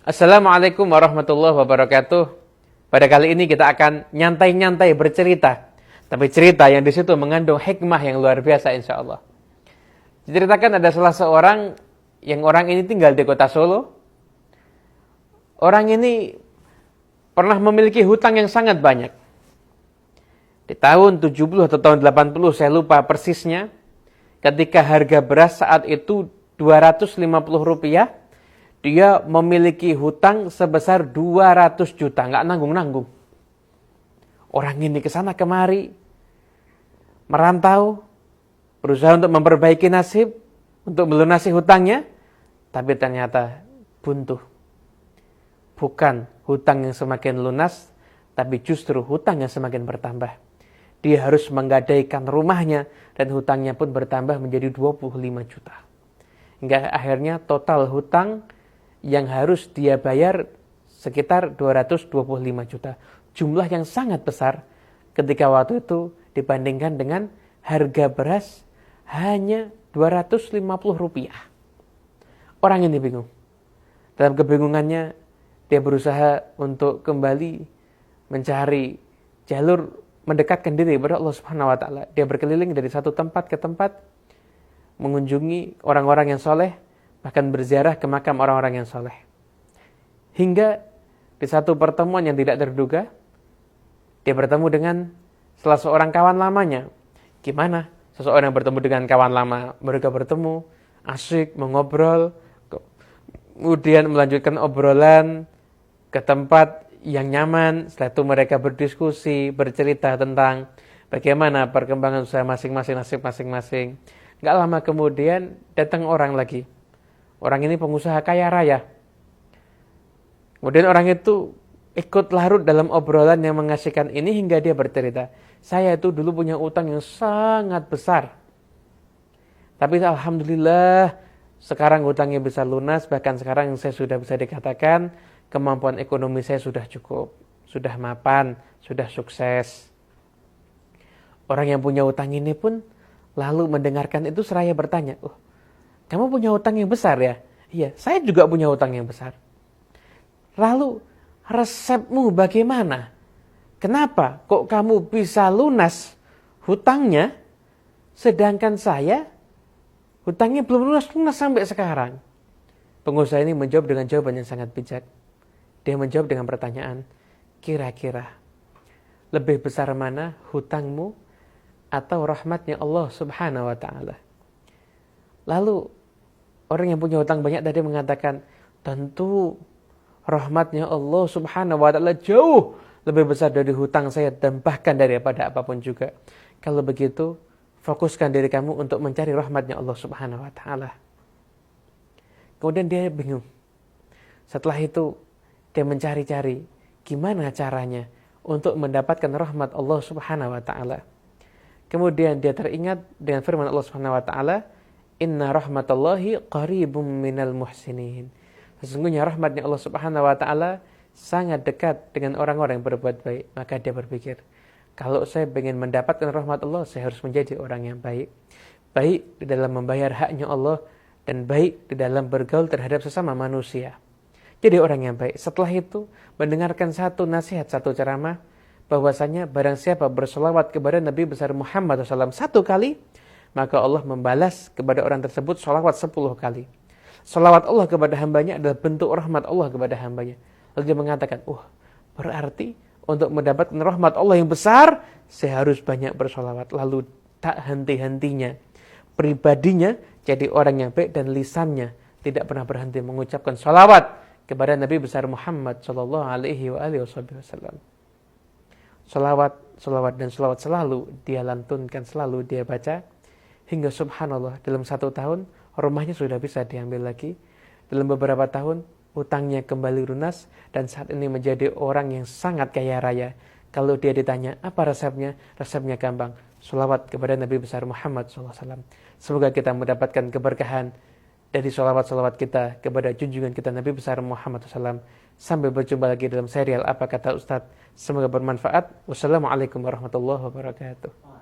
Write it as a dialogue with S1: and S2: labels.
S1: Assalamualaikum warahmatullahi wabarakatuh. Pada kali ini kita akan nyantai-nyantai bercerita. Tapi cerita yang di situ mengandung hikmah yang luar biasa insya Allah. Diceritakan ada salah seorang yang orang ini tinggal di kota Solo. Orang ini pernah memiliki hutang yang sangat banyak. Di tahun 70 atau tahun 80 saya lupa persisnya. Ketika harga beras saat itu Rp250, dia memiliki hutang sebesar 200 juta, nggak nanggung-nanggung. Orang ini kesana kemari, merantau, berusaha untuk memperbaiki nasib, untuk melunasi hutangnya, tapi ternyata buntu. Bukan hutang yang semakin lunas, tapi justru hutang yang semakin bertambah. Dia harus menggadaikan rumahnya, dan hutangnya pun bertambah menjadi 25 juta. Hingga akhirnya total hutang yang harus dia bayar sekitar 225 juta. Jumlah yang sangat besar ketika waktu itu dibandingkan dengan harga beras hanya Rp250. Orang ini bingung. Dalam kebingungannya, dia berusaha untuk kembali mencari jalur mendekatkan diri kepada Allah Subhanahu wa taala. Dia berkeliling dari satu tempat ke tempat, mengunjungi orang-orang yang soleh, bahkan berziarah ke makam orang-orang yang soleh. Hingga di satu pertemuan yang tidak terduga, dia bertemu dengan salah seorang kawan lamanya. Gimana? Seseorang yang bertemu dengan kawan lama, mereka bertemu, asyik, mengobrol, kemudian melanjutkan obrolan ke tempat yang nyaman. Setelah itu mereka berdiskusi, bercerita tentang bagaimana perkembangan usaha masing-masing, nasib masing-masing. Gak lama kemudian datang orang lagi. Orang ini pengusaha kaya raya. Kemudian orang itu ikut larut dalam obrolan yang mengasihkan ini hingga dia bercerita. Saya itu dulu punya utang yang sangat besar. Tapi alhamdulillah sekarang utangnya bisa lunas. Bahkan sekarang saya sudah bisa dikatakan kemampuan ekonomi saya sudah cukup. Sudah mapan, sudah sukses. Orang yang punya utang ini pun lalu mendengarkan itu seraya bertanya, kamu punya hutang yang besar ya? Iya, saya juga punya hutang yang besar. Lalu, resepmu bagaimana? Kenapa kok kamu bisa lunas hutangnya, sedangkan saya hutangnya belum lunas sampai sekarang? Pengusaha ini menjawab dengan jawaban yang sangat bijak. Dia menjawab dengan pertanyaan, kira-kira lebih besar mana hutangmu atau rahmatnya Allah Subhanahu wa ta'ala? Lalu orang yang punya hutang banyak tadi mengatakan, tentu rahmatnya Allah Subhanahu wa ta'ala jauh lebih besar dari hutang saya dan bahkan daripada apapun juga. Kalau begitu, fokuskan diri kamu untuk mencari rahmatnya Allah Subhanahu wa ta'ala. Kemudian dia bingung. Setelah itu dia mencari-cari gimana caranya untuk mendapatkan rahmat Allah Subhanahu wa ta'ala. Kemudian dia teringat dengan firman Allah Subhanahu wa ta'ala, inna rahmatallahi qaribum minal muhsinin. Sesungguhnya rahmatnya Allah Subhanahu wa ta'ala sangat dekat dengan orang-orang yang berbuat baik. Maka dia berpikir, kalau saya ingin mendapatkan rahmat Allah, saya harus menjadi orang yang baik. Baik di dalam membayar haknya Allah, dan baik di dalam bergaul terhadap sesama manusia. Jadi orang yang baik. Setelah itu, mendengarkan satu nasihat, satu ceramah, bahwasanya barang siapa bersolawat kepada Nabi besar Muhammad SAW satu kali, maka Allah membalas kepada orang tersebut sholawat 10 kali. Sholawat Allah kepada hambanya adalah bentuk rahmat Allah kepada hambanya. Lalu dia mengatakan, berarti untuk mendapatkan rahmat Allah yang besar, saya harus banyak bersholawat. Lalu tak henti-hentinya pribadinya jadi orang yang baik dan lisannya tidak pernah berhenti mengucapkan sholawat kepada Nabi besar Muhammad sallallahu alaihi wasallam. Sholawat dan sholawat selalu dia lantunkan, selalu dia baca. Hingga subhanallah dalam 1 tahun rumahnya sudah bisa diambil lagi. Dalam beberapa tahun utangnya kembali lunas dan saat ini menjadi orang yang sangat kaya raya. Kalau dia ditanya apa resepnya? Resepnya gampang. Sholawat kepada Nabi besar Muhammad SAW. Semoga kita mendapatkan keberkahan dari sholawat-sholawat kita kepada junjungan kita Nabi besar Muhammad SAW. Sampai berjumpa lagi dalam serial Apa Kata Ustadz. Semoga bermanfaat. Wassalamualaikum warahmatullahi wabarakatuh.